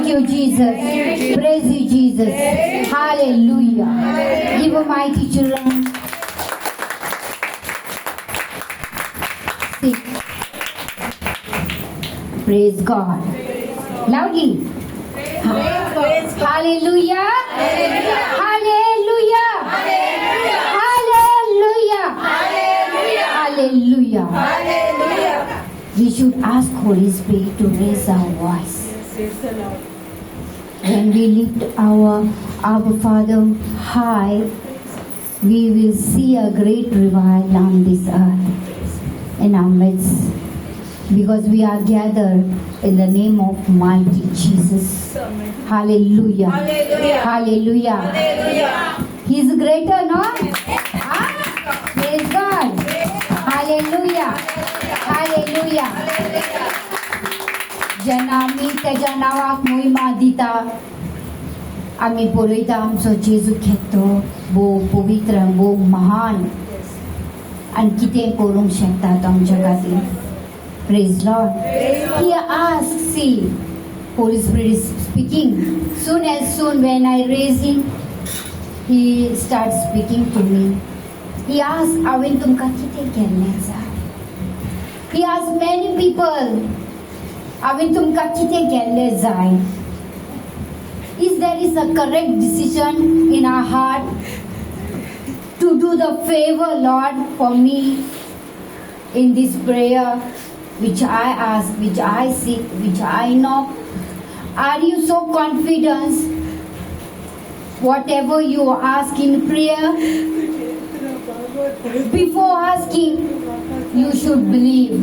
Thank you, Jesus. Praise you, Jesus. Hallelujah. Give a mighty children. Sit. Praise God. Loudly. Hallelujah. Hallelujah. Hallelujah. Hallelujah. Hallelujah. We should ask Holy Spirit to raise our voice. When we lift our Father high, we will see a great revival on this earth in our midst, because we are gathered in the name of mighty Jesus. Hallelujah. Hallelujah. He is greater, no? Praise God. Hallelujah. Hallelujah. जेन्ना आमी तेज्या नांवाक महिमा दिता, आमी पळयता आमचो जेजू खेतो भोव पवित्र, भोव महान आनी कितें करूंक शकता तो आमच्या खातीर. Praise Lord. He asks, see, Holy Spirit is speaking. Soon when I raise him, he starts speaking to me. He asks, हांवें तुमकां कितें केल्लें जाय? He asks many people, हांवें तुमकां कितें केल्लें जाय? If there is a correct decision in our heart to do the favor, Lord, for me in this prayer, which I ask, which I seek, which I know, are you so confident? Whatever you ask in prayer, before asking, you should believe.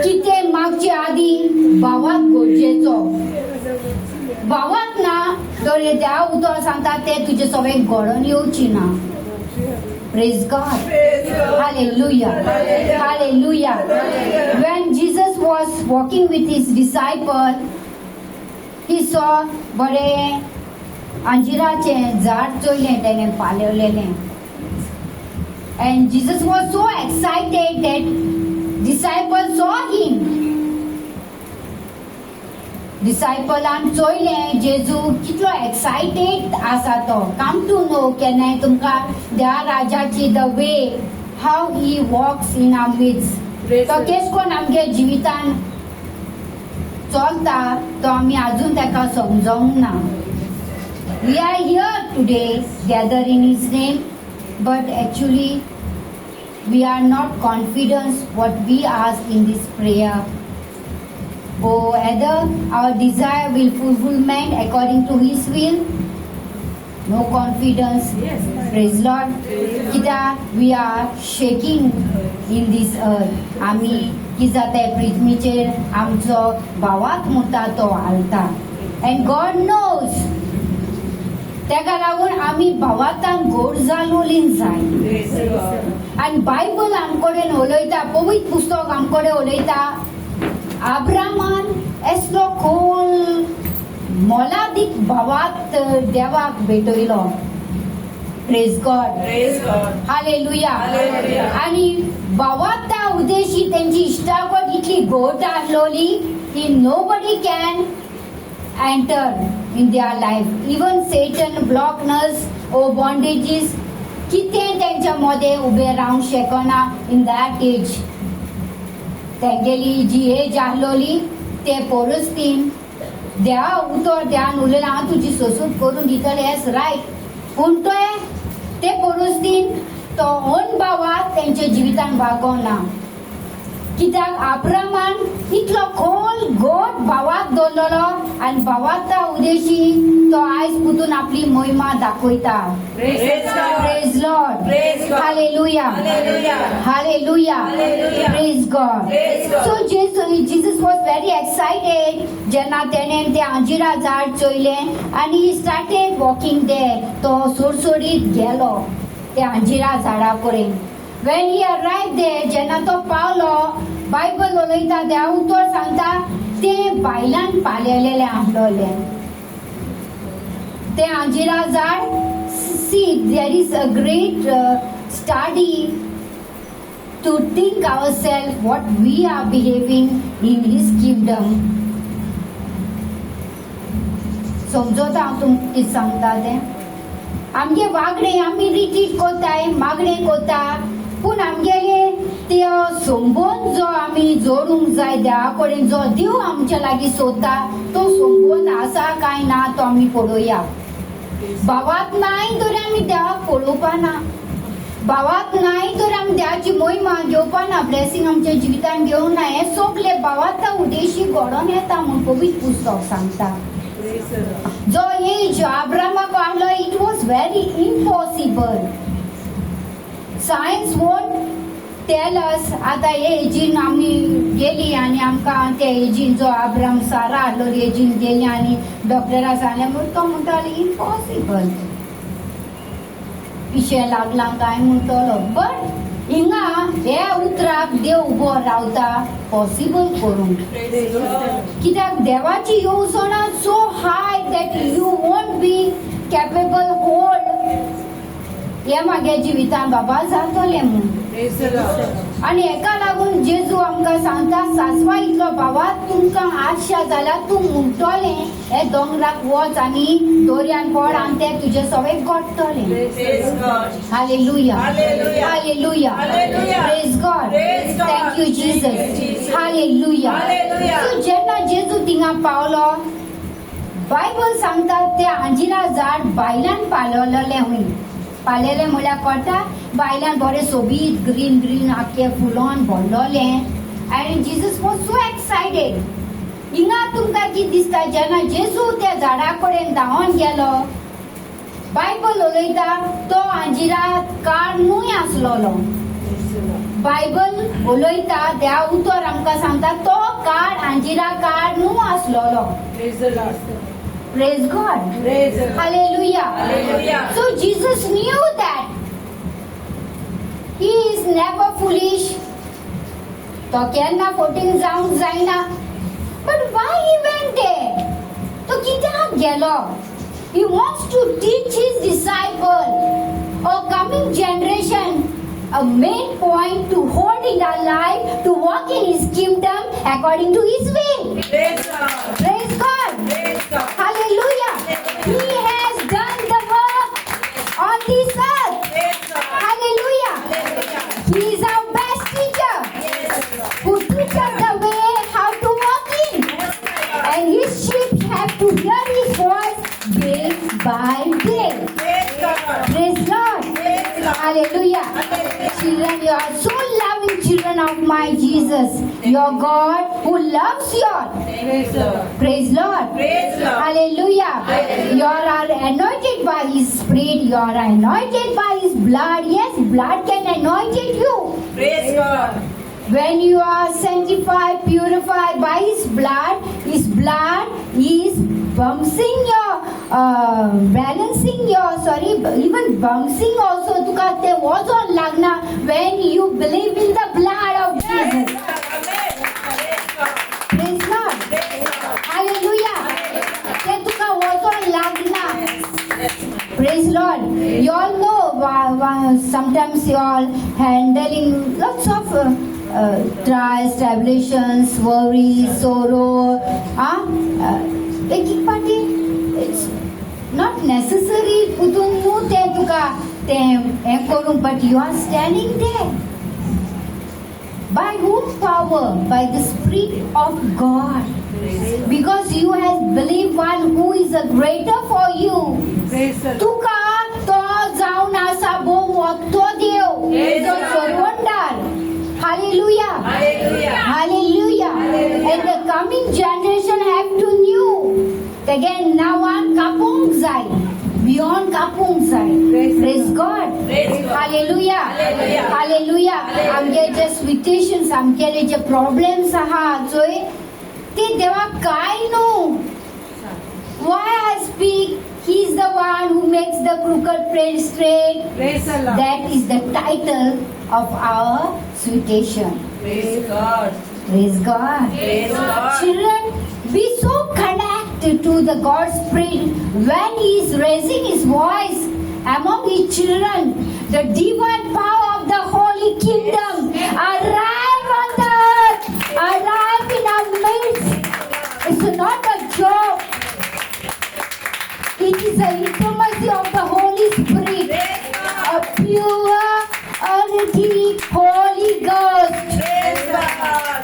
कितें मागचे आदी भावाक गरजेचो. भावाक ना तर देवा उतर सांगता ते तुजे सगळे घडोवन येवची ना. Praise God. Hallelujah. Hallelujah. When Jesus was walking with his disciple, he saw बरे अंजिराचे झाड चोयलें तेणें पालवलेलें. And Jesus was so excited that disciples saw him. Disciplean चोयलें जेजू कितलो एक्सायटेड आसा तो. Come to know केन्नाय तुमकां त्या राजाची the way how he walks in our midst. तो केश कोन आमगे जिवितान चलता तो आमी आजून ताका समजोंक ना. We are here today gathered in his name, but actually we are not confident what we ask in this prayer. Oh, either our desire will fulfillment according to his will. No confidence. Yes. Praise Lord. Kita we are shaking in this earth. Ami किजा ते पृथ्वीचेर आमचो भावाक मुता तो हालता. And God knows. तेका लागून आमी भावातान गोड जालोलीन जाय. आनी बायबल आमकोडेन उलयता, पवित्र पुस्तक आमकोडेन उलयता, अब्रामान एसलो खोल मोलादीक भावात देवाक भेटयलो. Praise God. Hallelujah. आनी भावाता उदेशी तेंची इश्टागत इतली घोट आसलोली की nobody can enter in their life. Even Satan blockers or bondages कितें तेंच्या मदें उबें रावंक शकना in that age. तेंगेली जी एज आसलोली ते परिस्थितीन देवा उतर देवान उलयलें हांव तुजी सोसूत करून दितलें हेच रायट. पूण ते परिस्थितीन तो ओन भावाक तेंच्या जिवितान वागोना. कित्याक अब्रामान इतलो खोल गोड भावाक दवरलेलो आनी भावाता उदेशी तो आयज पुतून आपली महिमा दाखयता. Praise Lord. Hallelujah. Hallelujah. Praise God. So Jesus was very excited जेन्ना तेणें तें अंजिरा झाड चोयलें आनी he started walking there. तो सोडसोडीत गेलो त्या अंजिरा झाडा कडेन. When he arrived there, जेन्ना तो पावलो, बायबल उलयता देवा उतर सांगता ते बायलान पालयलेलें आसलोलें. ते अंजिरा झाड, see, there is a great study to think ourselves what we are behaving in his kingdom. समजोता हांव तुमकां कितें सांगता तें. आमगे वागणे आमी रिटीट कोताय, मागणे कोता, पूण आमगेले ते संबंद जो आमी जोडूंक जाय देवा कडेन, जो देव आमच्या लागीं सोदता, तो संबंद आसा काय ना तो आमी पळोवया. भावाक नाय तर आमी देवाक पळोवपा ना. भावाक नाय तर आमी देवाची महिमा घेवपा ना, ब्लेसिंग आमच्या जिवितान घेवंक ना. हे सगळे भावाचा उद्देशी घडोवन येता म्हूण पवित्र पुस्तक सांगता. जो एज अब्रामाक आसलो, it was very impossible. Science won't tell us. आतां हे एजीन आमी गेली आनी आमकां त्या एजीन जो अब्राम सारा आसलो एजीन गेली आनी डॉक्टरा सांगलें म्हूण तो म्हणटालो इम्पॉसिबल, पिशें लागलां काय म्हणटलो. बट हिंगा हे उतराक देव उबो रावता पॉसिबल करूंक. कित्याक देवाची येवजण so high that you won't be capable hold. हे म्हागे जिवितान बाबा जातलें म्हूण. आनी हेका लागून जेजू आमकां सांगता, सासवा इतलो भावा तुमकां आशा जाल्यार तूं म्हणटलें हे दोंगराक वच आनी दोर्यान पड आनी ते तुजे सगळें घडटलें. Hallelujah, hallelujah, praise God, thank you Jesus, hallelujah. So जेन्ना जेजू थिंगा पावलो, बायबल सांगता ते आंजिरा झाड भायल्यान पालोलेलें हूंय. पालेलें म्हळ्यार कळटा, भायल्यान बरें सोबीत ग्रीन ग्रीन आख्खें फुलोन भरलोलें. आनी जीसस वॉज सो एक्सायटेड. हिंगा तुमकां कितें दिसता, जेन्ना जेजू त्या झाडा कडेन धांवोन गेलो, बायबल उलयता तो आंजिरा काड न्हूय आसलोलो. बायबल उलयता, देवा उतर आमकां सांगता तो काड आंजिरा काड न्हू आसलोलो. Praise God. Praise God. Hallelujah. Hallelujah. So Jesus knew that He is never foolish. तो केन्ना फोटींग जावंक जायना. But why He went there? तो कित्याक गेलो? He wants to teach His disciple, a coming generation, a main point to hold in our life, to walk in His kingdom according to His will. Praise God. Praise God. Praise God. Hallelujah. He has done the work on this earth. Praise God. Hallelujah. Hallelujah. He is our best teacher, Yes, God. who teaches the way how to walk in. And His sheep have to hear His voice day by day. Praise God. Praise Lord. Praise God. Hallelujah. Children, you are so loving children of my Jesus, your God who loves you all. Praise God. Praise Lord. Praise God. Hallelujah. You are anointed by His Spirit. You are anointed by His blood. Yes, blood can anoint you. Praise God. When you are sanctified, purified by His blood is bouncing your, balancing your, even bouncing also. Tuka te was on lagna when you believe in the blood of Jesus. Praise God. Hallelujah. Te tuka was on lagna. Praise Lord. You all know sometimes you all handling lots of trials, tribulations, worry, sorrow. Taking part in, it's not necessary kudun nu te tuka te ekorum, but you are standing there. By whose power? By the Spirit of God. Because you have believed one who is a greater for you. Praise the Lord. तुका तो जावन आसा भोव मोठो देव, जो सर्वंडार. Hallelujah. Hallelujah. Hallelujah. And the coming generation have to know. Again, now on kapung zai. Beyond kapung zai. Praise God. Praise God. Hallelujah. Hallelujah. Hallelujah. आमगे जे situations, आमगेले जे problems आहा चोय, ते देवा काय न्हू. Why I speak? He is the one who makes the crooked place straight. Praise the Lord. That is the title of our citation. Praise God. Praise God. Praise God. Children, be so connected to the God's Spirit when He is raising His voice among His children. The divine power of the Holy Kingdom arrive on the earth, arrive in our midst. It's not a joke. It is the intimacy of the Holy Spirit. A pure, earthy Holy Ghost. Praise God.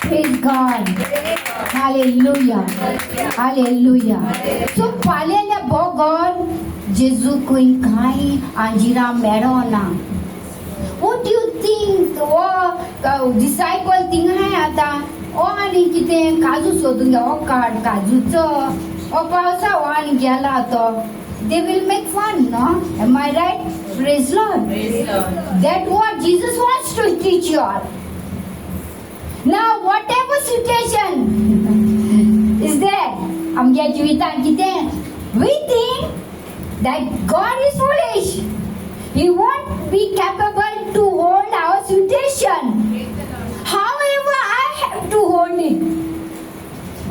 Praise God. Hallelujah. Hallelujah. So palele bogor Jesu kuin kai anjira merona. What do you think? Disciple thing hai ata. Ani kite kazu sodun ya card kazu cho. Pausa ani gyala to. They will make fun, no? Am I right? Praise Lord. Praise Lord. That's what Jesus wants to teach you all. Now, whatever situation is there, we think that God is foolish. He won't be capable to hold our situation. However, I have to hold it.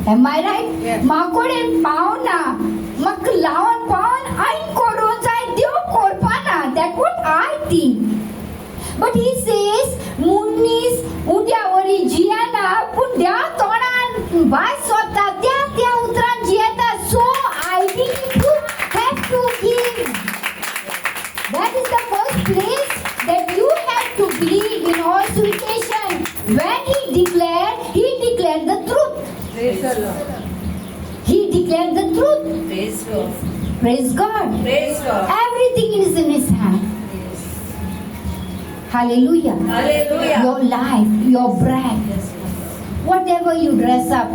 Am I right? Yes. Makode pauna, maklawan paun, ain kodonzai dio korpana. That's what I think. But he says, Munis, Udia Origiana, Pudia Toran, Vaisota, Tia Utran Jieta, so I didn't have to give. That is the first place that you have to believe in all situation. When he declared the truth. Praise the Lord. He declared the truth. Praise God. Praise God. Praise God. Everything is in his hand. Hallelujah. Hallelujah. Your life, your breath, whatever you dress up,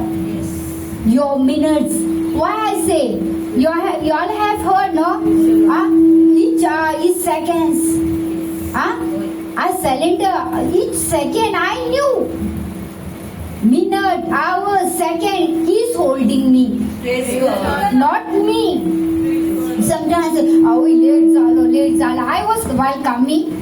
your minutes. Why I say, you all have heard, no? Each seconds. I surrender each second. I knew. Minute, hour, second, he's holding me, Praise God. not me. Sometimes, late zala. I was while coming.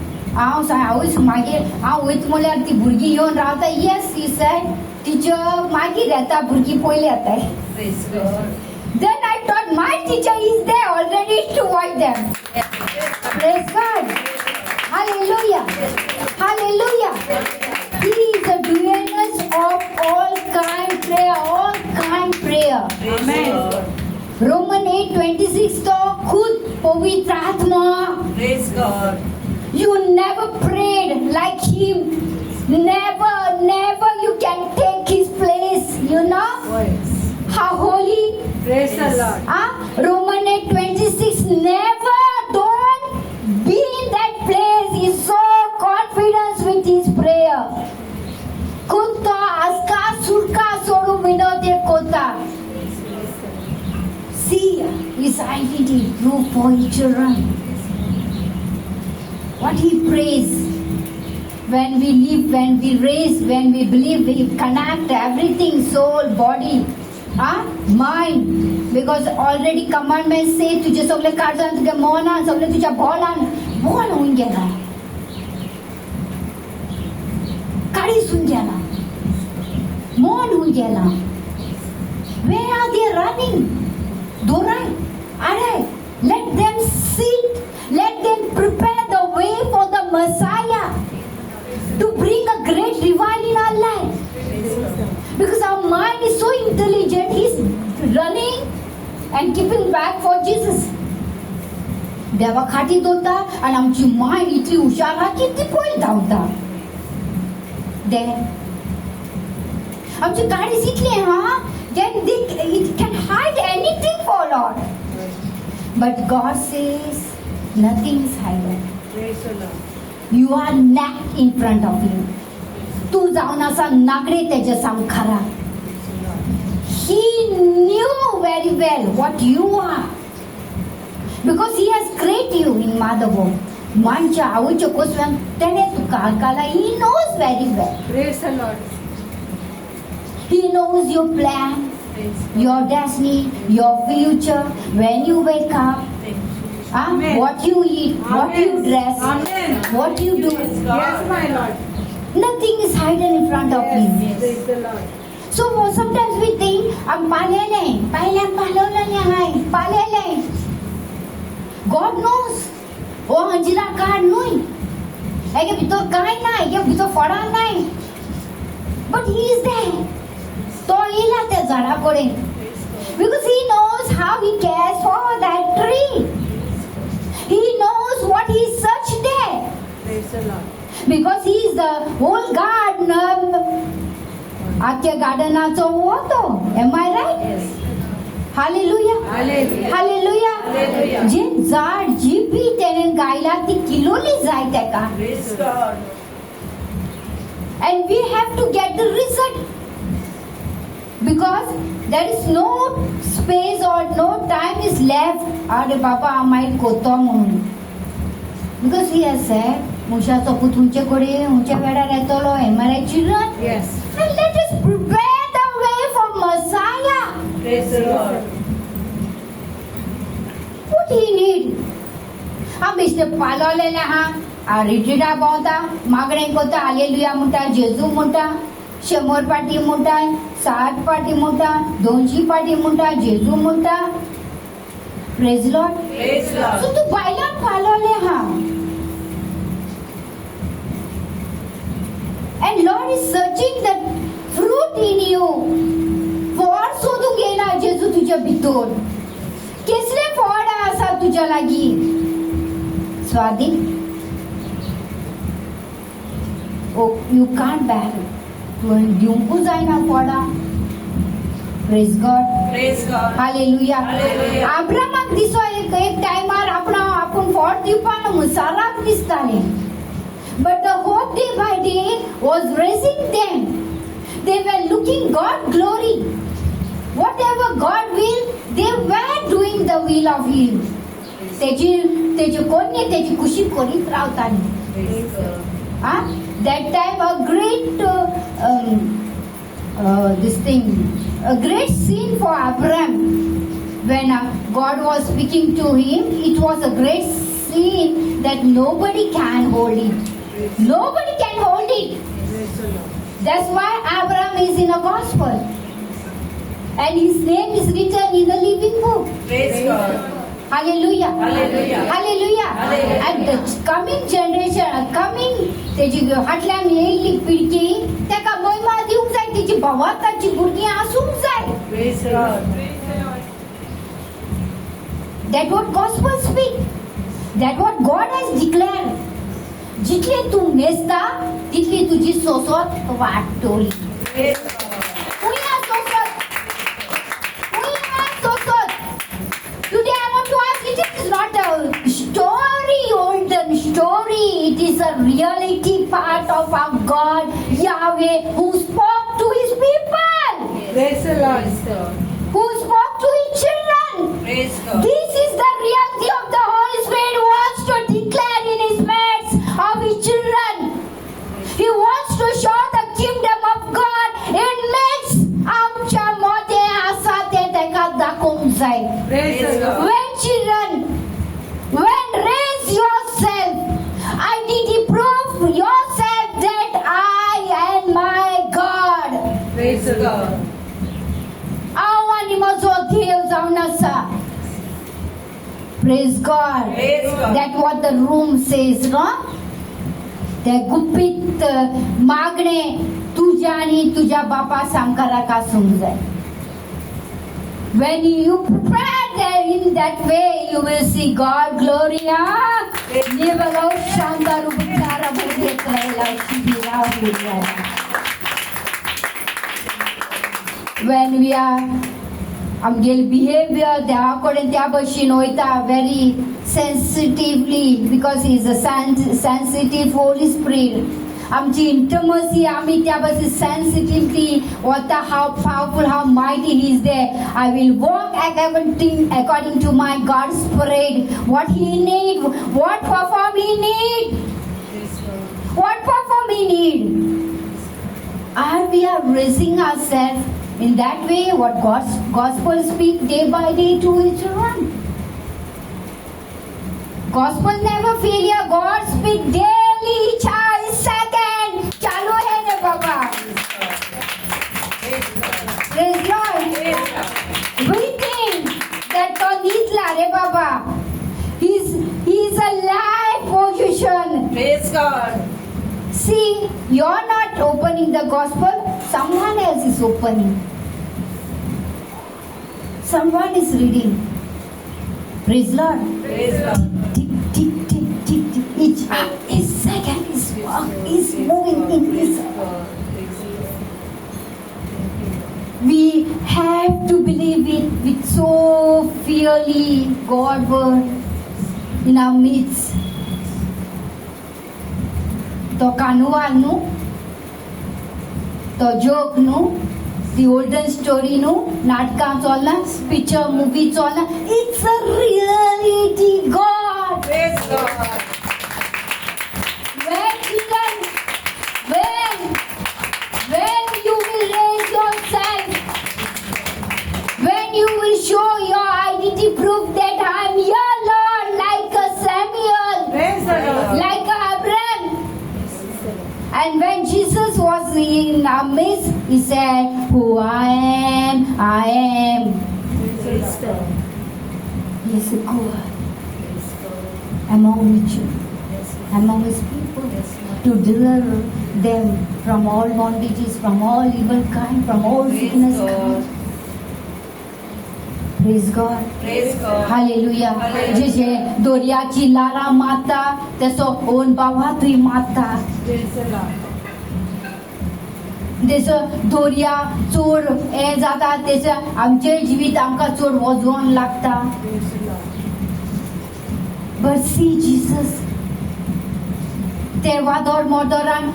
with मुलांची भुरगी येऊन राहता. Yes, he said, teacher, मागे रहता भुरगी पहिले आता है. Praise God. Then I thought my teacher is there already to watch them. Praise God. Hallelujah. Hallelujah. He is the doers of all kind prayer. Amen. Roman 8:26 तो खुद पवित्र आत्मा. Praise God. You never prayed like him. Never you can take his place. You know how holy. Praise the Lord. Roman 8:26. Never don't be in that place. He's so confident with his prayer. Kunta aska surka soru minode kota. See his identity proof for his children. What he prays. When we live, when we raise, when we believe, we connect everything, soul, body, mind. Because already commandments say, तुझे सगळे काढून तुझे मनान, सगळे तुझ्या बोलान, बोल होऊन गेला. काढीसून गेला. मन होऊन गेला. Where are they running? Dorai, Arai, let them sit, let them prepare the way for the Messiah to bring a great revival in our life. Because our mind is so intelligent, he's running and keeping back for Jesus. देवा खाटीत होता आणि आमची mind इतली हुशार हा की ती पळय धांवता. आमची गाडी इतली then it can hide anything for Lord. But God says nothing is hidden. Praise the Lord. You are naked in front of him. तू जाऊन असा नागडे त्याच्या समखरा. He knew very well what you are. Because he has created you in mother womb. Mancha आवच्या कोसव्यान त्याने तुका काला. He knows very well. Praise the Lord. He knows your plan, your destiny, your future, when you wake up, Amen. what you eat, what you dress, Amen. what you do. Yes, my Lord. Nothing is hidden in front of him. Praise the Lord. So sometimes we think, I'm palele. God knows. Oh, Anjira God knowing. Ege bhitor kai nai, ege bhitor fara nai. But he is there. तो येला त्या झाडाकडे. Because He knows how He cares for that tree. He knows what He searched there. Praise the Lord. Because He is the whole gardener. आख्या गार्डनाचो होतो. Am I right? Yes. Hallelujah. Hallelujah. Hallelujah. Hallelujah. जे झाड G B त्याने गायला ती किलोली जाय तेका. Praise God. And we have to get the result. Because there is no space or no time is left. अरे बाबा आम्ही कोतो म्हणून. Because He has said, मुशाचो पूत तुमचे कडे तुमच्या वेळार येतलो. Am I right, children? Yes. And let us prepare the way for Messiah. Praise the Lord. What he need? बेश्टे पालोलेले हा रिट्रीटा भोंवता मागणे कोता हालेलुया म्हणटा जेजू म्हणटा 100 पाटी म्हणटा 60 पाटी म्हणटा 200 पाटी म्हणटा जेजू म्हणटा प्रेज लॉर्ड Praise God. सो तू बायला पालोले हा and Lord is searching the fruit in you फळ सोदून गेला जेजू तुझ्या भितर कसले फळ आसा तुझ्या लागी स्वादी you can't bear it. तुवें दिवंकूच जायना फळां praise God Praise God. Hallelujah Hallelujah. अब्रामाक दिसो एक टायमार आपूण फळ दिवपाक मुसाराक दिसताले but the hope day by day was raising them. They were looking God glory. Whatever God will, they were doing the will of Him. तेजी कोणी तेजी खुशी करीत रावताली. Praise God. That time a great a great scene for Abraham when God was speaking to him. It was a great scene that nobody can hold it. Nobody can hold it. Praise the Lord. That's why Abraham is in a gospel. And his name is written in the living book. Praise God. Hallelujah. Hallelujah. Hallelujah. Hallelujah. And the coming generation, तेजी हाटल्यान येयल्ली पिळगी तेका महिमा दिवंक जाय तिची भवाताची भुरगीं आसूंक जाय. Praise the Lord. That what gospel speak. That what God has declared. जितले तू मेसता तितली तुजी सोसत वाडटली. Praise God. Uya सोसत. Today I want to ask you, it is not a story, olden story. It is a reality part of our God, Yahweh, who spoke to His people. Praise the Lord. Who spoke to His children. Praise God. This is the reality of the Holy Spirit who wants to declare in His midst of His children. He wants to show the kingdom of God in midst आमच्या मध्ये असा ते तेका दाखवून जाय. Praise the Lord. When children, when raise yourself, I need to prove yourself that I am my God. Praise the God. आव्हानी म्हजो देव जावन आसा. Praise God. Praise God. That what the room says, no? ते गुपित मागणे तुझ्या आणि तुझ्या बापा सांकाराक आसूंक जाय. When you prepare there in that way, you will see God glory. Nivalo shandaru butara bhutela shibira butara. When we are आमगेल behavior त्या कडेन त्या भशेन वयता very sensitively because he is a sensitive Holy Spirit. आमची intimacy आमी त्या भशेन sensitively वता how powerful, how mighty he is there. I will walk according to my God's Spirit. What he need, what perform he need, Praise God. what perform he need. And we are raising ourselves in that way what God's gospel speak day by day to each one. Gospel never failure. God speak daily, each second. Chalu hai ne baba. Praise Lord. We think that God needs la re baba. He's a live position. Praise God. See, you're not opening the gospel, someone else is opening. Someone is reading. Praise Lord. Praise God. Tick, tick, tick, tick, tick. Each second is moving in this. We have to believe it with so fiercely. God word in our midst. तो कानूवाल नु तो joke नु the olden story नु नाटकां चलना picture movie चलना it's a reality God Praise God. when children when you will raise yourself when you will show your identity proof that I am your Lord like a Samuel Praise the Lord. like Abraham. And when Jesus was in our midst, he said, who I am, Praise God. he is good among you, among his people, to deliver them from all bondages, from all evil kind, from all Praise sickness God. kind. Praise God. Praise God. Hallelujah Hallelujah. जसे दोर्याची Lara माता तसो own भावातूय माता Praise the Lord. जसं दोर्या चोर हे जाता तसं आमचे जिवीत आमकां चोर वजोन लागता Praise the Lord. but see Jesus ते वादोर मोदोरान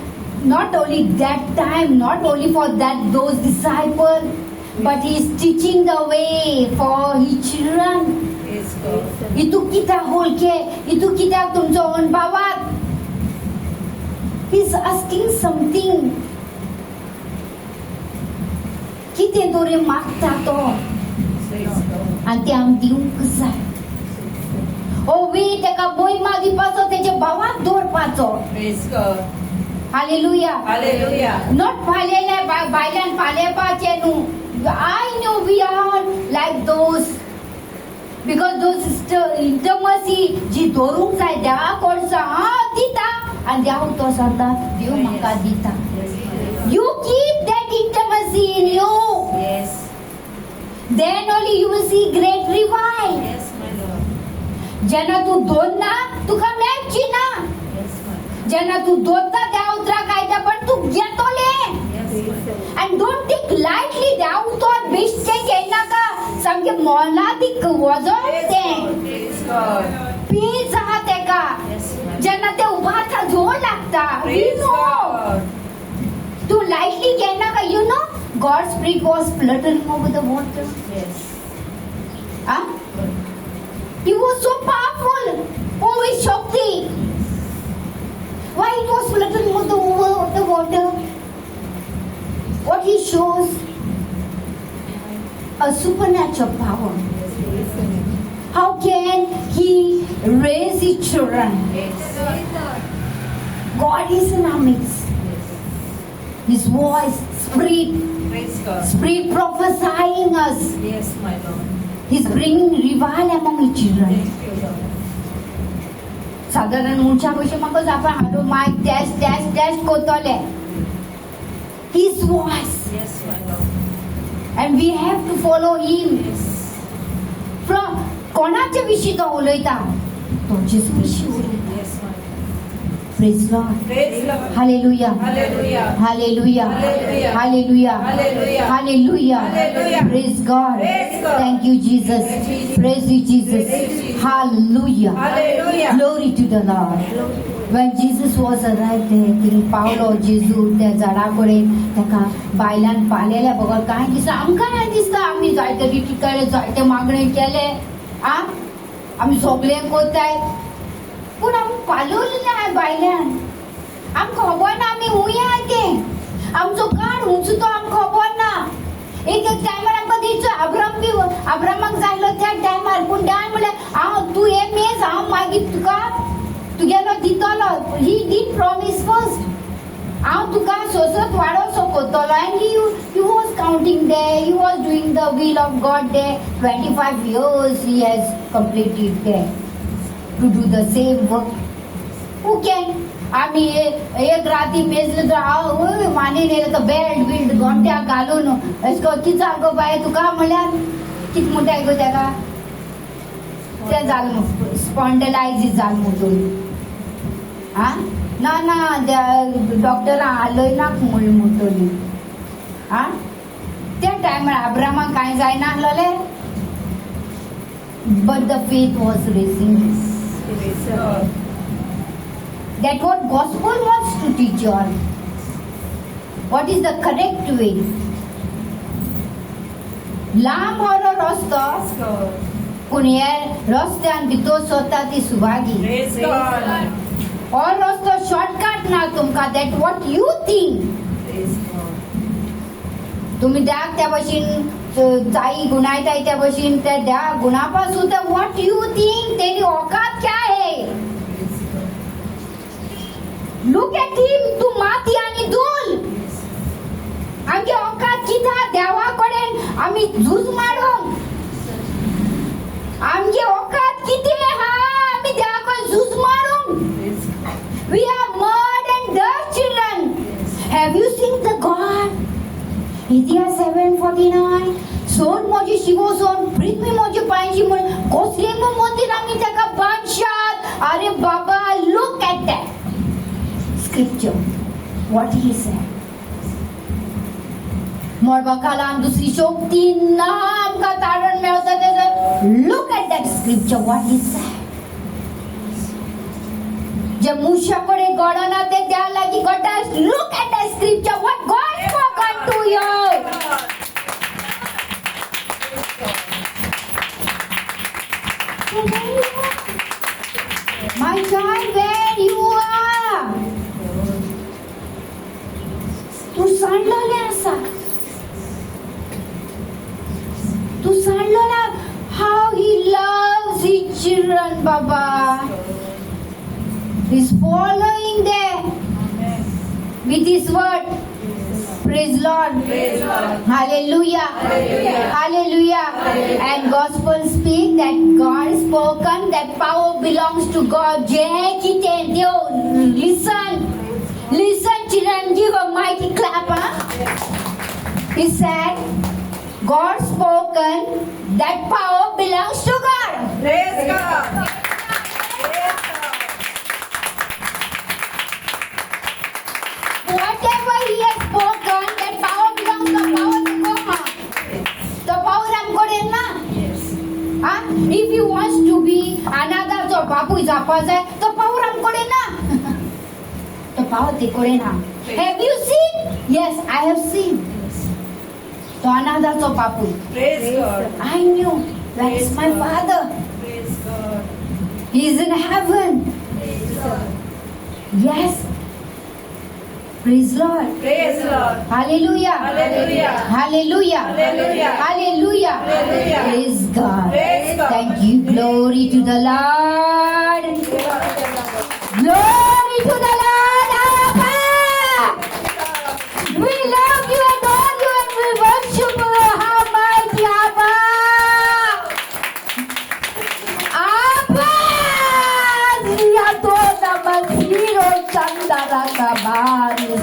not only that time not only for that those disciples but he is teaching the way for his children. Praise God. इतू कित्याक वळखे इतू कित्याक तुमचो अणभवात he is asking something कितें दोरे मागता तो Praise God. आनी ते आमकां दिवंक जाय ओवी तेका बोयमा दिवपाचो तेजे भावाक दवरपाचो Praise God. Hallelujah Hallelujah. Not फालेले बायल्यान फालेपाचे न्हू I know we are like those because those intimacy जी दवरूंक जाय देवा कडसून हांव दिता आनी देव तो सांगता देव म्हाका दिता you keep that intimacy in you Yes. then only you will see great revival Yes, my Lord. जेन्ना तूं दोनना तुका मेळची ना Yes, my Lord. जेन्ना तूं दोनता देव उतरा कायदा पण तूं घेतोले Yes, my Lord. and don't take lightly देव उतर बेश्टे घेयनाका सामके मोलादीक वजन तें Praise God. पीज आहा तेका Yes, my Lord. जेन्ना ते उबा आसता जोर लागता Praise God. तूं lightly घेयनाका you know God's spirit was fluttering over the water Yes. huh? He was so powerful oh his Shakti why it was fluttering over the water what he shows a supernatural power how can he raise his children Yes. God is in our midst his voice spirit Praise God. spirit prophesying us Yes, my Lord. he's bringing revival among his children Thank you, Lord. साधारण उंचा पैसे म्हाका आपण हाडू मायक test कोतोले his voice Yes, my Lord. and we have to follow him Yes. from कोणाचे विशीं तो उलयता तोचेच विशीं उलयता Yes, my Lord. praise Lord Praise Lord. hallelujah Hallelujah. hallelujah Hallelujah. hallelujah Hallelujah. hallelujah Hallelujah. praise God Praise God. thank you Jesus Thank you, Jesus. praise you Jesus Praise you, Jesus. hallelujah Hallelujah. glory to the Lord when Jesus was arrived there King Paulo जेजू त्या झाडा कडेन ताका बायलान पालेल्या बगर कांय दिसता आमकां काय दिसता आमी जायते ठिकाणी जायते मागणे केले आ आमी सगळे कोताय पूण आमी पालोले ना बायल्यान आमकां खबर ना आमी हुंय आहाय तें आमचो काळ हुंचो तो आमकां खबर ना एक टायमार आमकां दिसता अब्रामाक जायलो त्या टायमार पूण काय म्हळ्यार हांव तूं हे मेज हांव मागीर तुका तुगेलो दितलो ही डीड प्रॉमिस फर्स्ट हांव तुका सोसत वाडोवचो कोत्तलो and he was counting there he was doing the will of God there 25 years he has completed there to do the same work who can आम्ही एक राती मेजले तर हांव मानेन येयले तो बेल्ट बिल्ट घोंट्या घालून एशको किचार गो बाय तुका म्हळ्यार किती मोठे आहे गो त्याला ते जाल स्पॉन्डलायझिस जाल मोठून हा ना ना त्या डॉक्टर आलोय ना मूळ मोठोली हा त्या टायमार अब्रामा काय जायना आसलोले but the faith was raising Praise God. that what gospel wants to teach you all what is the correct way लांब और रस्तो Praise God. कोणी रस्त्यान भितो स्वता ती सुभागी Praise God. और रस्तो शॉर्टकट ना तुमका that what you think Praise God. तुम्ही द्या त्या भाशेन जाई गुणायताय त्या भाशेन त्या द्या गुणापासून तर व्हॉट यू थिंक तेरी औकात क्या है Praise God. Look at him तू माती आणि धूल आमची औकात किती देवाकडे आम्ही झूज मारू आमची औकात किती हा आम्ही देवाकडे झूज मारू Praise God. We are mud and dust children have you seen the God इतिहास 7:49 सोन मोजी शिवो सोन पृथ्वी मोजी पायजी म्हण कसले मंदिर आम्ही त्याका बांधशात अरे बाबा look at that scripture what he said मोडबाकालान दुसरी शोभती ना आमका तारण मेळता त्याचं look at that scripture what he said जे मुशाकडे गडना ते द्या लागी गटास look at that scripture what God spoken to you My child, where you are? तू सांडलेले असा तू सांडलेला how he loves his children Baba he's following them Amen. with his word praise Lord Praise God. hallelujah Hallelujah. hallelujah Hallelujah. and gospel speak that God spoken that power belongs to God jai kite deo listen children give a mighty clap huh? He said God spoken that power belongs to God Praise God. Praise God. whatever he has spoken that power belongs to power to God the power आमकडे ना Yes. हा if he wants to be अनाथाचो बापू जापाचाय तो power आमकडे ना तो power तिकडे ना have you seen yes I have seen तो अनाथाचो बापू Praise God. I knew that is my father Praise God. he is in heaven Praise God. yes praise Lord Praise Lord. hallelujah Hallelujah. hallelujah Hallelujah. hallelujah Hallelujah. praise God Praise God. thank you glory to the Lord glory to the Lord Abba we love you adore you and we worship you how mighty Abba Abba Ziadona Masiro Chandara Kabari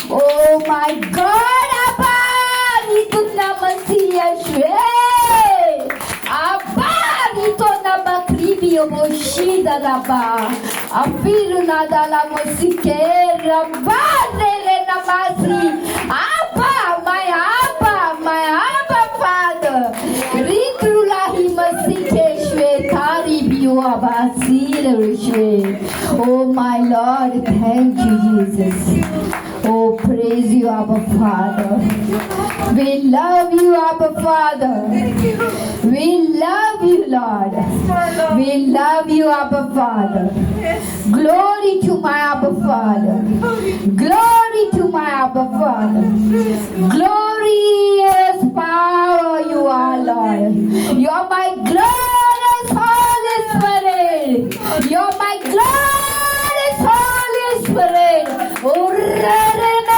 oh my God Abba Nituna Masiya Shwe Abba Nitona Makribi Omoshida Rabba Afiru Nadala Mosike Rabba Nele Namasi Abba my Abba Father Ritrulahi Masike Shwe Tari Biyo Abasir Shwe oh my Lord thank you Jesus oh praise you Abba Father we love you Abba Father we love you Lord we love you Abba Father glory to my Abba Father glory to my Abba Father glorious power you are Lord you are my glorious Holy Spirit you are my glorious Holy Spirit oh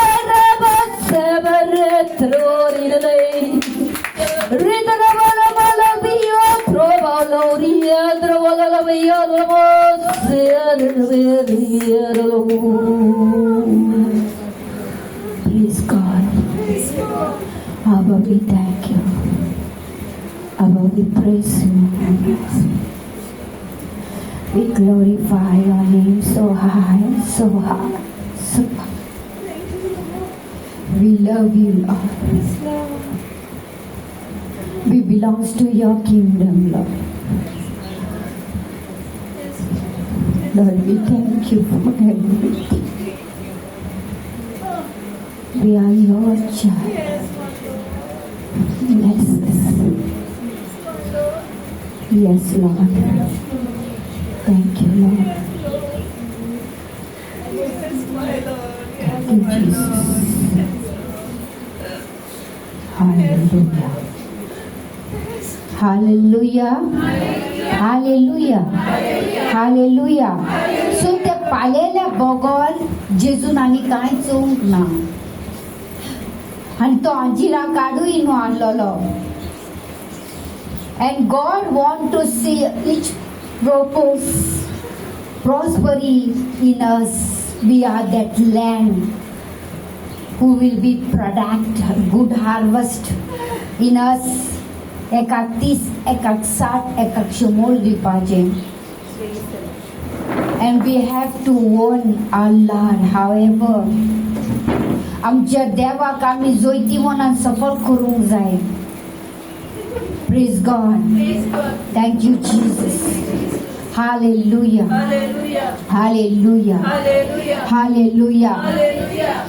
Praise God. Abba, we thank you. Abba, we praise you. We glorify your name so high, so high, so high. We love you, Lord. We belongs to your kingdom, Lord. Lord, we thank you for everything. We are your child. Bless us. Yes, Lord. Thank you, Lord. Thank you, Jesus. Hallelujah. Hallelujah. Hallelujah. Hallelujah. So ते पालेल्या बगोर जेजून आनी कांय चोवंक ना आनी तो आंजिरा काडूय न्हू आणलोलो. And God want to see each purpose prospering in us. We are that land who will be product good harvest in us. एकाक 30, एकाक 60, एकाक 100 दिवपाचें. And we have to warn our Lord. However, आमच्या देवाक आमी जोयती म्हणून सफल करूंक जाय. Praise God. Thank you, Jesus. Hallelujah. Hallelujah. Hallelujah.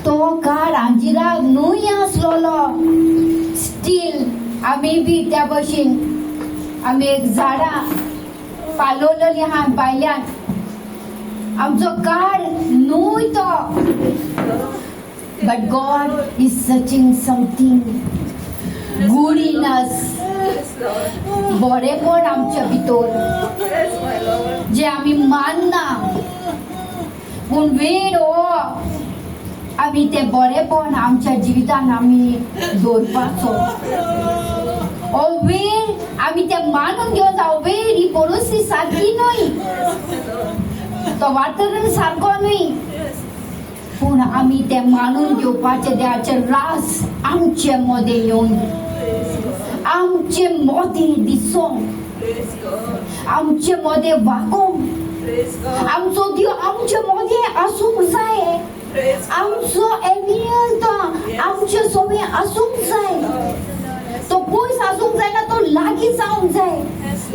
तो काळ अंजिरा न्हूय आसलोलो. Still आमी बी त्या भशेन आमी एक झाडां पालोलेली आहा भायल्यान. आमचो काळ न्हूय तो. But God is searching something good in us. बरेपण आमच्या भितर जे आमी मानना पूण वेळ हो आमी ते बरेपण आमच्या जिवितान आमी दवरपाचो. हो वेळ आमी ते मानून घेवन जावं वेळ ही परिस्थिती सारकी न्हय, तो वातावरण सारको न्हय, पूण आमी ते मानून घेवपाचे देवाचे रास आमचे मदें येवन आमचे मदें दिसून आमचे मदें वागून आमचो देव आमचे मदें आसूंक जाय. आमचो एवियन्स आमचे सगळे आसूंक जाय. तो पयस आसूंक जायना, तो लागीं जावंक जाय.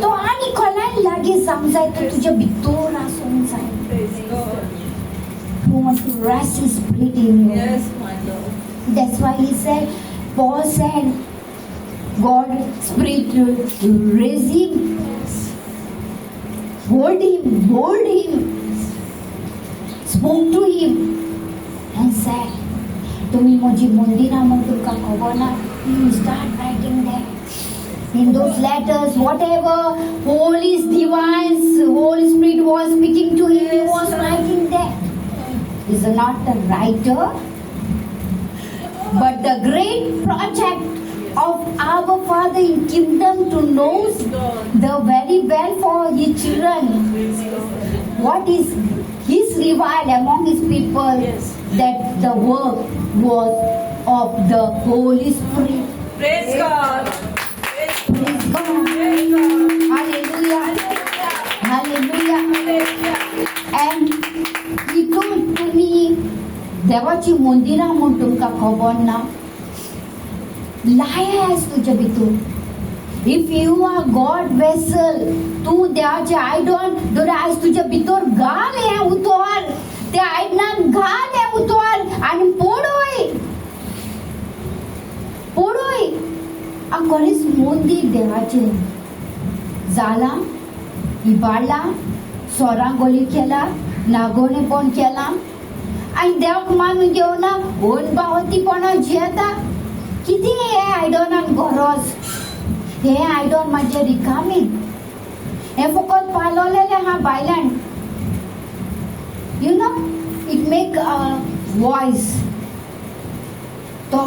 तो आनी खंय लागीं जावंक जाय. तो तुज्या भितर आसूंक जाय. You want to rest His Spirit in you. Yes, my Lord. That's why He said, Paul said, God Spirit to raise him, hold him, spoke to him and said, तुम्ही माझी मंदिरामध्ये तुमका खबर ना. You start writing there. In those letters, whatever Holy Divine, Holy Spirit was speaking to him, he was writing there. He's not a writer, but the great project of our Father in kingdom to know the very well for His children. What is His revival among His people? That the work was of the Holy Spirit. Praise God. Praise God. Hallelujah. Hallelujah. And इथून तुम्ही देवाची मंदिरां म्हूण तुमकां खबर ना. लाय आयज तुज्या भितर. If you are God vessel, तूं देवाचे आयदन दर आयज तुज्या भितर घाल हें उतर. त्या आयदनान घाल हें उतर आनी पडोय. खरेंच मंदीर देवाचें जालां, इबाडलां, सोरांगोली केला, नागोणेपण केलां आनी देवाक मानून घेवना ओनबावतीपणां जियेता. कितें हे आयदनान गरज? हे आयदन म्हाजें रिकामी. हें फकत पालोलेलें आहा भायल्यान. You know it make a voice. तो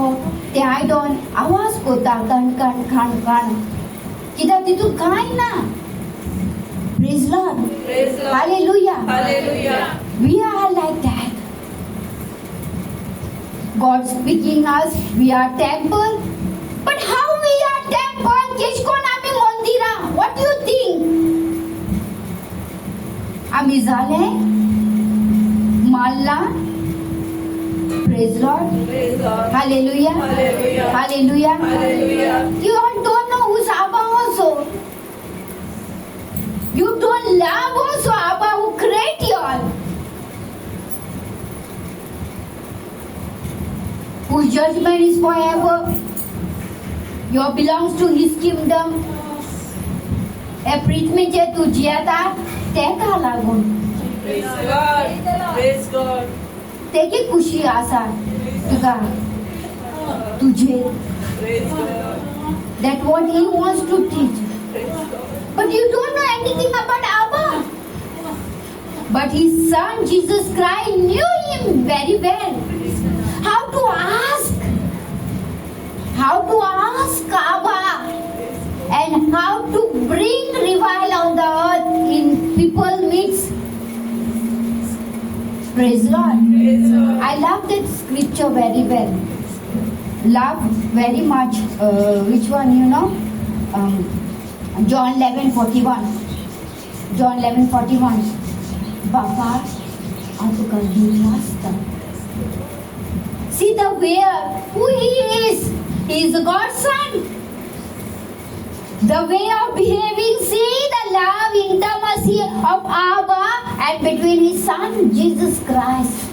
तें आयदन आवाज कोता कण कण खाण खाण. कित्याक तितून कांय ना. Praise Lord. Praise Lord. Hallelujah. Hallelujah. We are like that. God speaking us, we are temple. But how we are temple? किसकोन आमी झाले मानला. Praise Lord. Praise God. Hallelujah. Hallelujah. Hallelujah. Hallelujah. You all don't know who's Abba also. You don't love also Abba who create you all. Whose judgment is forever. You belongs to His kingdom. ए पृथ्वीचे तू जियाता तेका लागून Praise God. Praise God. तेकी खुशी आसा तुका तुझे. Praise God. That what He wants to teach. Praise God. But you don't know anything about Abba. But His Son Jesus Christ knew Him very well. How to ask? How to ask Abba? And how to bring revival on the earth in people midst. Praise Lord. Praise God. I love that scripture very well. Love very much. Which one you know? John 11:41. John 11:41. Baba, aku kan master. See the way who He is. He is God's Son. The way of behaving, see the love, intimacy of Abba and between His Son Jesus Christ.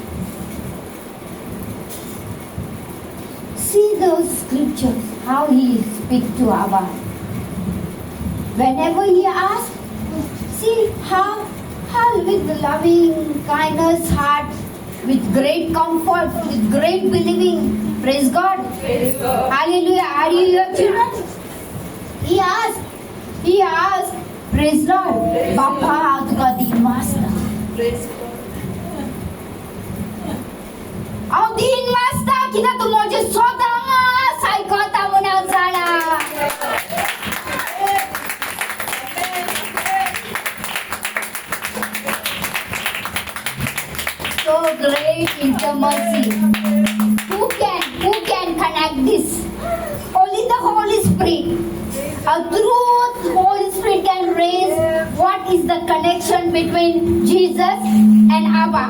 See those scriptures, how He speaks to Abba. Whenever He asks, see how with the loving kindness heart, with great comfort, with great believing. Praise God. Praise God. Hallelujah. Are you your children? He asked, praise Lord, Bapa तुका दिन वास्ता. Praise God. Au din वास्ता किना तू मुझे सोदा साइकोता मुना साला. So great intimacy. Who can connect this? Only the Holy Spirit. Through Holy Spirit can raise what is the connection between Jesus and Abba.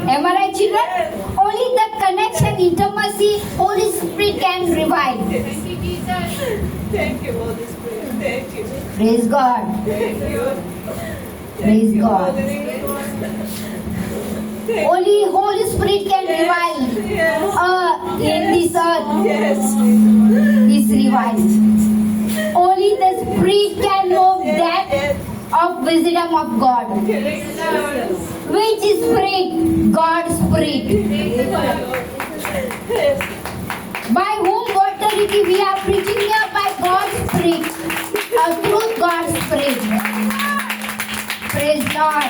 Am I right, children? Only the connection, intimacy, Holy Spirit can revive. Thank you, Holy Spirit. Thank you. Praise God. Thank you. Praise you, God. Holy Spirit. Only Holy Spirit can revive Yes. in this earth. Yes. Is revived. Only the Spirit can know depth of wisdom of God. Yes. Which is Spirit? God's Spirit. Yes. By whom authority we are preaching here? By God's Spirit. Through God's Spirit. Praise God.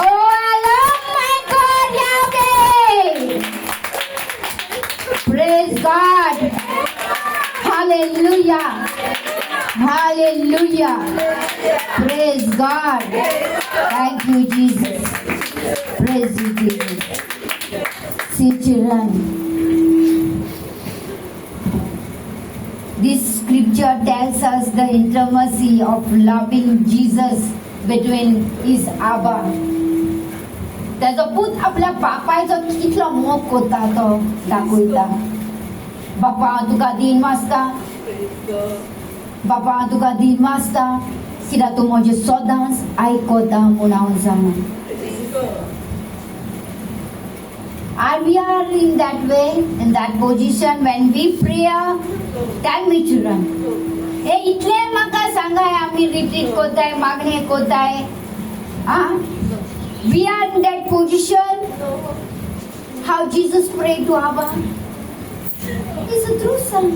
Oh, I love my God, Yahweh. Praise God. Hallelujah. Hallelujah. Praise God. Thank you, Jesus. Praise you, Jesus. See, children. This scripture tells us the intimacy of loving Jesus between his Abba. त्याचा पूत आपल्या बापायचो कितलो मोग करता तो दाखयता. बापा तुका दिन वाजता. Praise God. बापा तुका दिन वाजता कित्याक तूं म्हजें सदांच आयकता म्हूण हांव जाणा. Praise God. And we are in that way, in that position when we pray. Tell me, children. हे इतले म्हाका सांगाय आमी रिट्रीट कोताय मागणे कोताय. We are in that position. How Jesus prayed to Abba. It's a true son.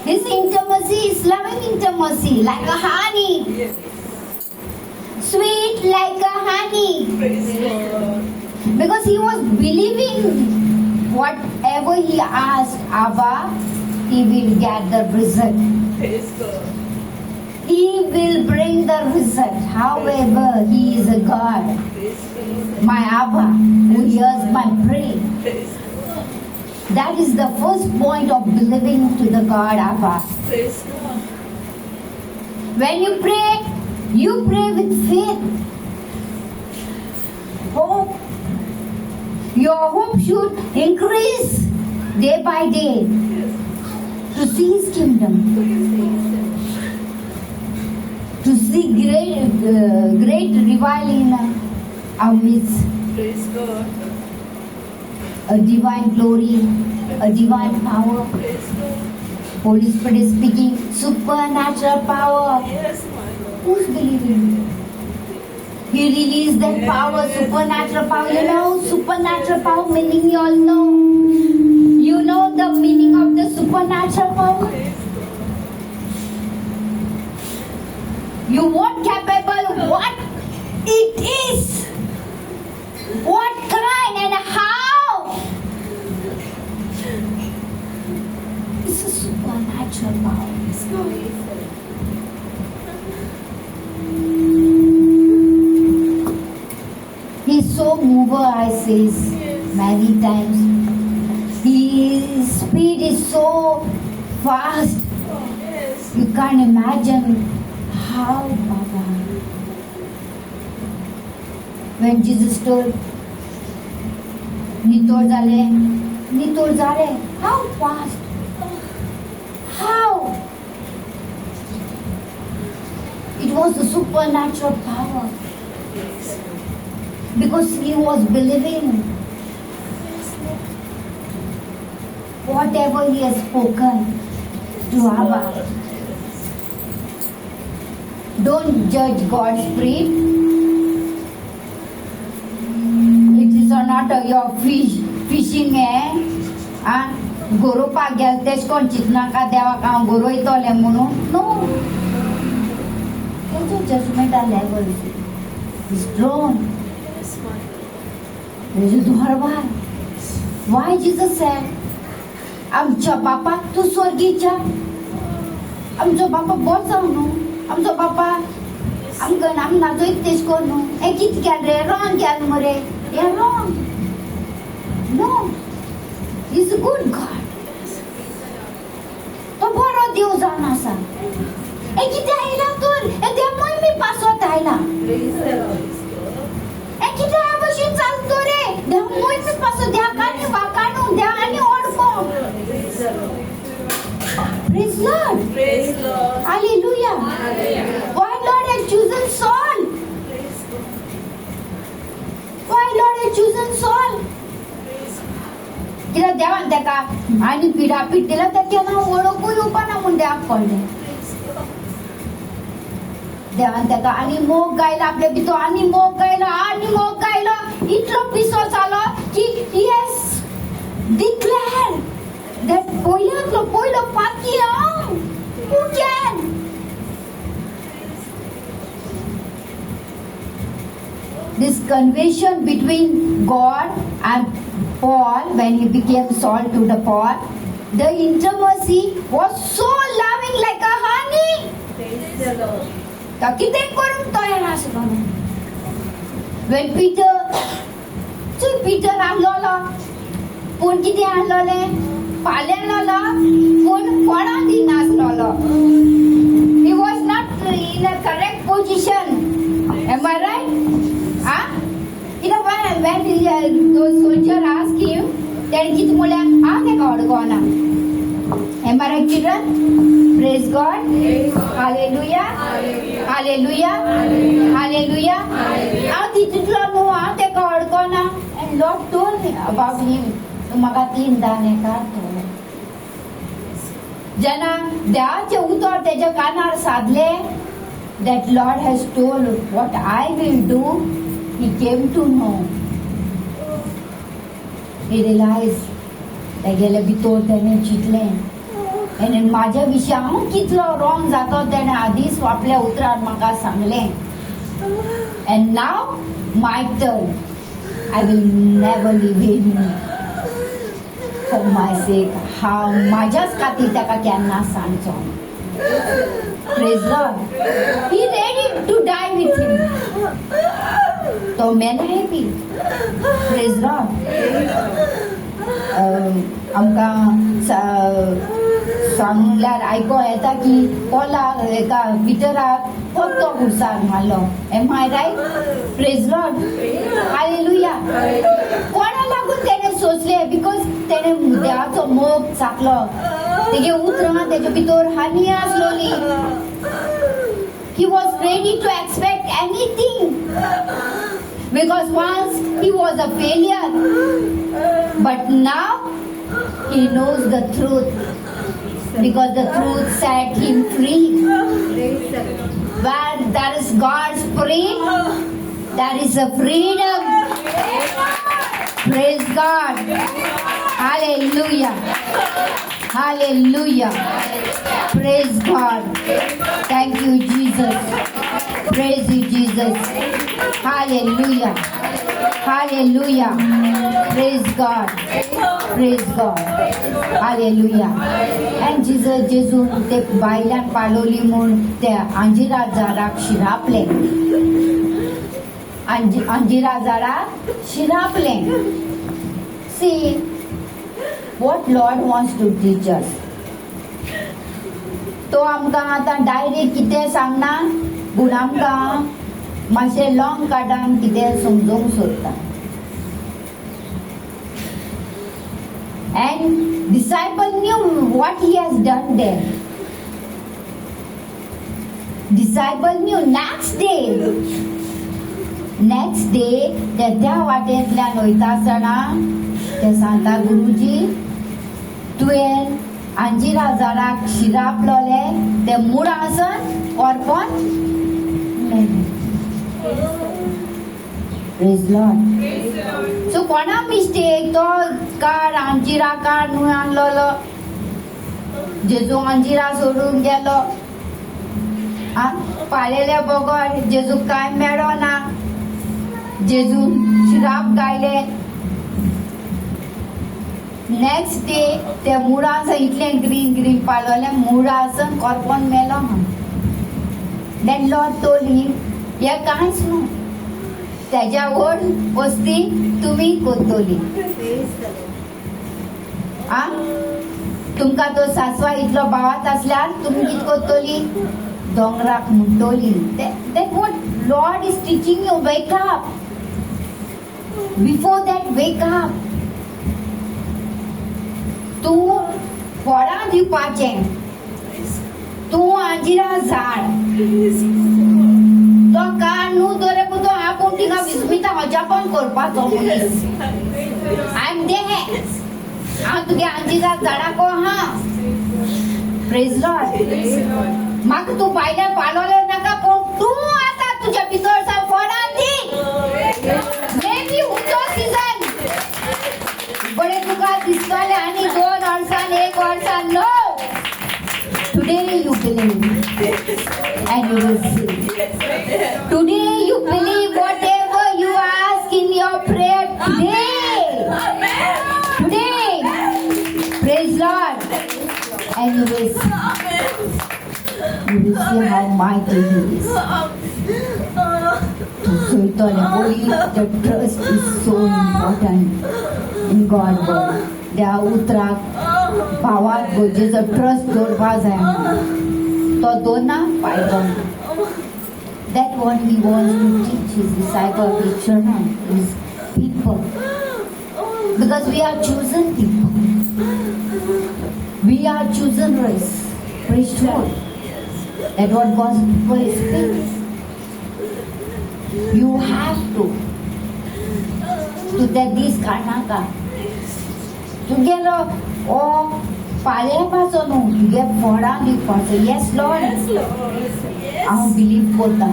His intimacy is loving intimacy, like a honey, Yes. sweet like a honey. Praise God. Because he was believing whatever he asked Abba, he will get the result. Praise God. He will bring the result. However, he is a God, Praise God. my Abba, who hears my prayer. Praise God. That is the first point of believing to the God Abba. Praise God. When you pray with faith. hope. Your hope should increase day by day to see His kingdom, to see great revival in our midst, Praise God. a divine glory, a divine power. Praise God. Holy Spirit is speaking supernatural power. Yes, my Lord. Who's believing? He released that power, supernatural power. You know, supernatural power meaning you all know. You know the meaning of the supernatural power? Praise God. You weren't capable what it is. What kind and how? It's a supernatural power. Praise God. He's so mover, I says many times. His speed is so fast. Oh, yes. You can't imagine how, Baba. When Jesus told, Nitor Zale, how fast? How? It was a supernatural power because he was believing whatever he has spoken to Abba. Don't judge God's spirit. It is not your fishing गोरोपा गेलतेच कोण चितनाका देवा हांव गोरोयतले म्हणून नो तेजो जजमेंटा level strong Yes, my Lord. तेजो दुहरबार वाय Jesus said आमच्या बापा तू स्वर्गीच्या आमचो बापा बोर जाव न्हू आमचो बापा आमकां आमी नाचोयत तेश कोर न्हू हें कित केलें रे रॉंग केलें मरे हें wrong no is a good God तो बरो देव जावन आसा हें कितें आयला तर हें देव मोहिमे पासत आयला Praise the Lord. हें कितें ह्या भशेन चलतो रे देव मोहिमे पासत देवाकानी वाकानू देवानी ओडको Praise the Lord. Praise Lord Praise Lord. Hallelujah Hallelujah. Why Lord had chosen Saul? Praise God. Why Lord had chosen Saul? Praise God. कित्याक देवान तेका आनी पिडापीड दिला तेका हांव वळखूंक येवपाना म्हूण देवाक कळ्ळें Praise God. देवान तेका आनी मोग गायलो आपले भितर आनी मोग गायलो इतलो पिसो जालो की he has declared that पयलो पाकी हांव who can this conversation between God and Paul when he became Saul to the Paul, the intimacy was so loving like a honey. Praise the Lord. तो कितें करूंक तयार आसलो न्हू. When Peter आहलोलो पूण कितें आहलोलें पालेलोलो पूण कोणाक दिनासलोलो. He was not in a correct position. Am I right? Huh? You know when those soldiers asked him, तेणें कितें म्हळ्यार हांव तेका अडकोना. Am I right, children? Praise God. Hallelujah. Hallelujah. Hallelujah. हांव तितूंतलो न्हू हांव तेका अडकोना. And Lord told me about him. तूं म्हाका 3 दाणे काडटलो. जेन्ना देवाचें उतर तेज्या कानार सादलें, that Lord has told what I will do, he came to know. He realized तेगेले भितर तेणें चिंतलें आनी म्हाज्या विशीं हांव कितलो रॉंग जातो तेणें आदींच आपल्या उतरार म्हाका सांगलें. And now my turn. I will never leave him for my sake. हांव म्हाज्याच खातीर तेका केन्ना सांगचो. Praise Lord. He ready to die with him. तो मेलाय बी. Praise Lord. आमकां सांगल्यार आयको येता की पॉलाक एका पिटराक फक्त घुसार मारलो. Am I right? Praise Lord. Hallelujah. कोणा लागून तेणे सोंसले? बिकॉज तेणे देवाचो मोग चाकलो. तेगे उतरां तेजे भितर हानी आसलोली. He was ready to expect anything because once he was a failure, but now he knows the truth because the truth set him free. Where there is God's spirit, there is a freedom. Praise God. Hallelujah. Hallelujah. Praise God. Thank you, Jesus. Praise you, Jesus. Hallelujah. Hallelujah. Praise God. Praise God. Hallelujah. And Jesus, ते बायल्यान पाळोली म्हूण ते अंजिरा झाडाक शिरापले. अंजिरा झाडाक शिरापले. See what Lord wants to teach us. तो आमकां आतां direct कितें सांगना, पूण आमकां मातशें लॉंग काटान कितें समजोवंक सोदता. And disciple knew what he has done there. Disciple knew next day त्या वाटेंतल्यान वयता आसतना ते सांगता, गुरुजी तुवें अंजिरा झाडाक शिरापलोले ते मूळ आसन कोरपोन प्रेज लॉर्ड. सो कोणा मिस्टेक तो कार अंजिरा कार न्हू आणलोलो, जेजू अंजिरा सोडून गेलो. पाळेले बोगोर जेजू कांय मेळो ना. जेजू शिराप गायले. नेक्स्ट डे ते मुळां इतलें ग्रीन पाळोलें मुळां कोरपोन मेलो म्हण. देन लॉर्ड टोल्ड हिम, हे कांयच न्हू, तेज्या व्हड वस्ती तुमी कोत्तोली. तुमकां तो सासवा इतलो भावात आसल्यार तुमी कितें कोत्तोली? दोंगराक म्हणटोली. That what Lord is teaching you. Wake up. Before that, wake up. तूं फळां दिवपाचें. तूं अंजिरा झाड. तो कान न्हू तोरे पूण तो आपूण थिंगा विस्मिता अजापन करपाचो मनीस. आय एम देर. हांव तुगे अंजिरा झाडाको आहा. Praise Lord. म्हाका तूं भायल्यान पाळोलें नाका, पूण तूं आतां तुज्या भितरच्या फळां दी. मेबी हुंचो सिजन बरें तुका दिसतलें आनी 2 वर्सान 1 वर्सान. No, today you believe and you will see. Today you believe whatever you ask in your prayer today. Praise Lord. And you will see. You will see how mighty He is. So it all believe the trust is so important in God word. त्या उतराक भावाक गरजेचो trust दवरपा जाय. तो दोना पायलो. That what He wants to teach His disciples, His children, His people. Because we are chosen people. We are chosen race. Priesthood. That what God's people speaks. You have to that this Karnaka. तुगेलो ओ पाळेपाचो न्हू, तुगे फळां दिवपाचो. Yes Lord. हांव believe करता.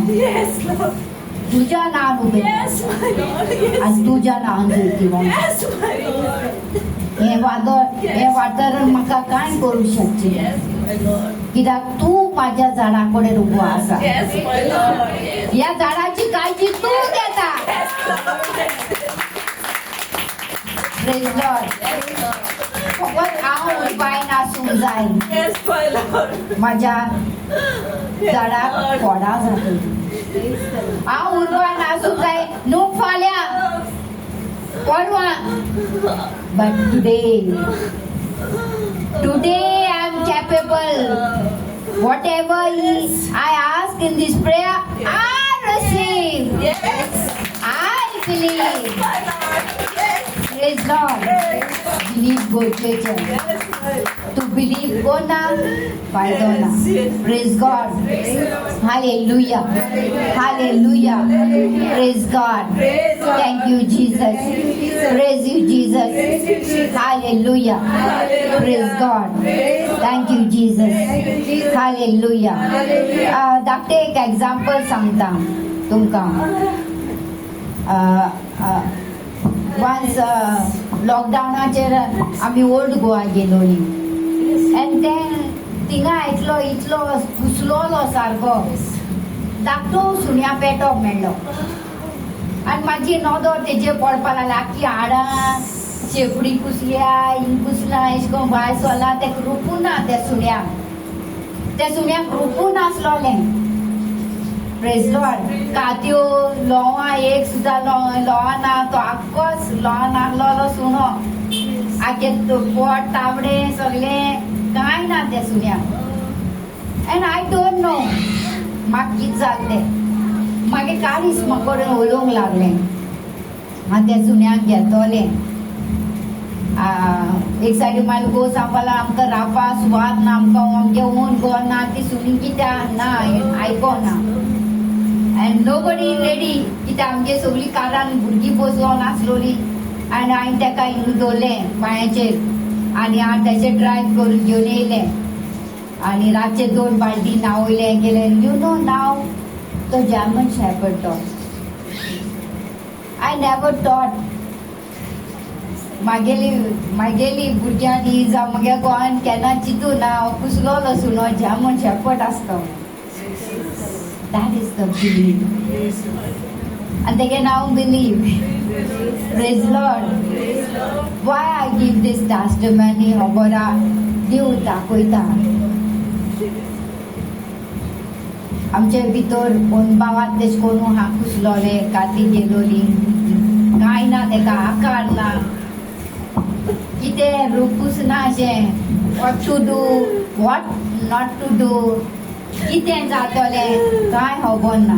तुज्या नांवान उबें आनी तुज्या नांवान जैती. हे वातावरण म्हाका कांय करूंक शकचें, कित्याक तूं म्हाज्या झाडा कडेन उबो आसा. ह्या झाडाची काळजी तूं घेता. Praise Lord. फकत हांव उपायन आसूंक जाय. म्हाज्या झाडाक फळां जातलीं. हांव उपायन आसूंक जाय न्हू फाल्यां परवां. But today I am capable. Whatever I ask in this prayer, I receive. Yes. I believe. My Lord. Yes. Praise God. Believe God, teacher. Yes, Lord. To believe God na, फायदा ना. Yes. Praise God. Praise the Lord. Hallelujah. Hallelujah. Praise God. Praise God. Thank you, Jesus. Praise you, Jesus. Praise you, Jesus. Hallelujah. Hallelujah. Praise God. Praise God. Thank you, Jesus. Thank you, Jesus. Hallelujah. Hallelujah. धाकटे एक example सांगता तुमकां. Ones लॉकडावनाचेर आमी old Goa गेलोली and then थिंगा इतलो घुसलोलो सारको धाकटो सुण्या पेटो मेळ्ळो आनी म्हाजी नदर तेजेर पडपा लागली आख्खी हाडां शेपडी कुसल्या हिंग कुसला अशें करून भायर सरला तेका रुपूना त्या सुण्याक रुपून आसलोलें. Praise Lord. कात्यो लोवां एक सुद्दां लोवां ना तो आख्खोच लोवां नासलोलो सुणो आख्खे पोट तांबडे सगळें कांय ना त्या सुण्याक एंड आय डोंट नो म्हाका कितें जाल्लें. मागीर काळीच म्हाका कडेन उलोवंक लागलें हांव त्या सुण्याक घेतोलें. एक सायडी मागीर गो सांगपाक आमकां रावपा सुवात ना आमकां आमगे ओन घर ना ती सुणी कित्याक ना आयकोना एंड नो बडी रेडी कित्याक आमगे सगळीं कारान भुरगीं बसोन आसलोली आनी हांवें तेका हिंग दवरलें पांयाचेर आनी हांव तेचें ड्रायव्ह करून घेवन येयलें आनी रातचे 2 बालटी न्हावयलें गेलें. यू नो नाव तो जर्मन शेपर्ड तो आय नेवर थॉट मागेली भुरग्यांनी जावं म्हज्या गोंयान केन्ना चिंतूं ना कुसलोलो सुणो जर्मन शेपर्ड आसता. That is the belief. And again, now believe. Praise Lord. Why I give this testimony about देव दाखयता. आमचे भितर भावात तेश करून हांव कुसलोले काती गेलोली कांय ना तेका आकार ना कितें रुपूस ना अशें what to do what not to do कितें जातोलें कांय खबर ना.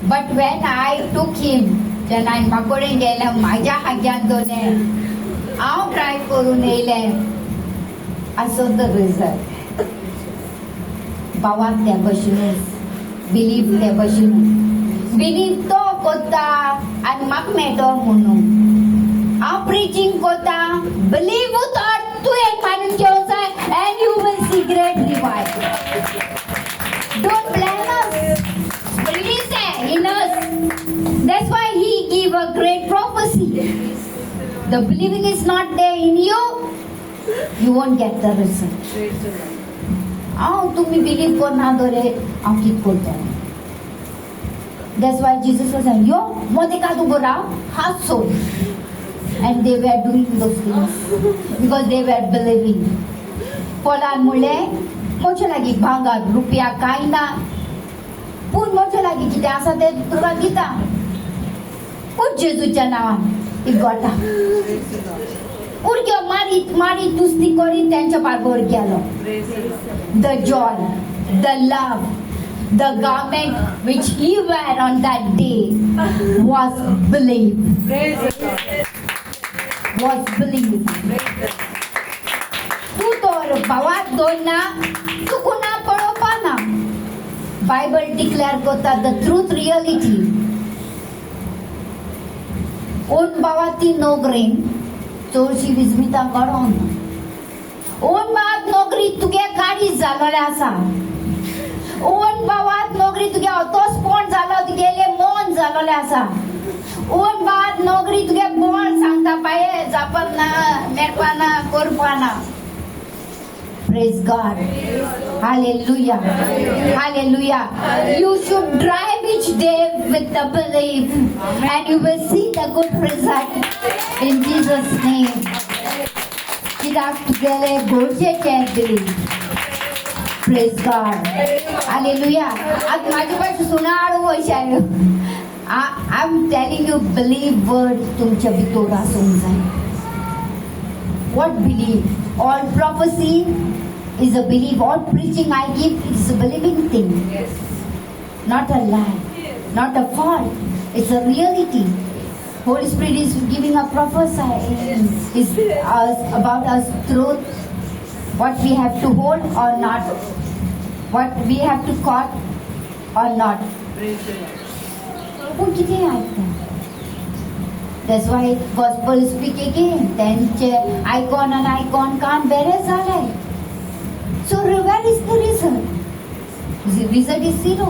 बट वेन आय टूक हिम जेन्ना हांवें म्हाका कडेन गेलें म्हाज्या हाग्यान दवरलें हांव ट्राय करून येयलें आसो द रिजल्ट. भावाक ते भशेनूच बिलीव ते भशेन बिलीव तो कोत्ता आनी म्हाका मेळटो म्हणून हांव प्रिचींग कोत्ता. बिलीव विथआउट तुवें मानून घेवंक जाय and you will see great revival. Don't blame us. Spirit is there in us. That's why he gave a great prophecy. The believing is not there in you, you won't get the result. हांव तुमी believe करना दोरे हांव कितें करतलें. That's why Jesus was saying, yo, मोदेका तूं बरा हात सोड. And they were doing those things because they were believing. पोलान म्हणलें म्हजे लागीं भांगर रुपया कांय ना पूण म्हजे लागीं कितें आसा तें तुका दिता. पूण जेजूच्या नांवान ती गोटा भुरग्यो मारीत मारीत नुस्ती करीत तेंच्या बरोबर गेलो. The joy, the love, the garment which he wore on that day was belief. Was belief. तूं तर भावाक दोना तूं कुणा पळोवपा ना. बायबल डिक्लेअर करता द ट्रूथ रियलिटी. ओन भावात ती नोकरेन चडशी विजमितां कळोन ओन भावात नोकरी तुगे काडीच जालोले आसा. ओन भावात नोकरी तुगे अतोस्पण जालो तुगेले मन जालोले आसा. ओन भावात नोकरी तुगे बोळ सांगता पाये जापना मेळपाना करपाना. Praise God. Hallelujah. Hallelujah. You should drive each day with the belief and you will see the good result in Jesus' name. कित्याक तुगेले गरजेचे belief. Praise God. Hallelujah. आज माझे पास सुना आडू वयशायो. I'm telling you believe word तुमच्या भितर आसूंक जाय. What believe? All prophecy is a belief. All preaching I give is a believing thing. Yes. Not a lie. Yes. Not a fault. It's a reality. Holy Spirit is giving a prophecy is about us truth. What we have to hold or not. What we have to caught or not. Praise the Lord. कोण किती ऐकतं? That's why gospel speak again. त्यांचे icon and icon काम बेरे झालंय. So where is the result? The result is zero.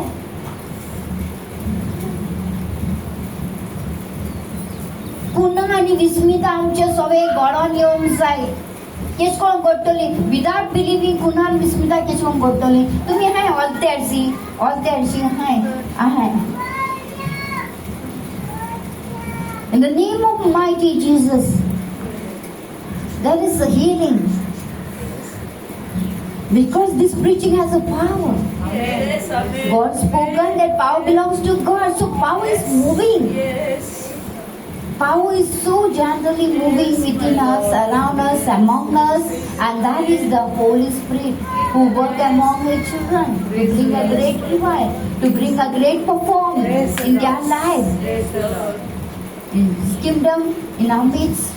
पुन्हा आणि विस्मिता आमचे सवय गळोन येवंक जाय. केश कोण घडटली विदाउट बिलिव्हिंग पुन्हा आणि विस्मिता केश कोण घडटली. तुम्ही हाय ऑल तेडशी हाय. In the name of mighty Jesus, there is a healing. Because this preaching has a power. Yes. Amen. God spoken that power belongs to God. So power is moving. Yes. Power is so gently moving within us, around us, among us. And that is the Holy Spirit who work among His children to bring a great revival, to bring a great performance in their lives. Praise the Lord. In His kingdom, in our midst,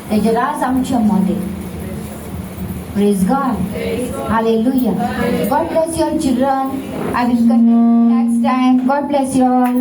त्याचे राज आमच्यामध्ये. Praise God. Praise God. Hallelujah. God bless your children. I will continue next time. God bless you all.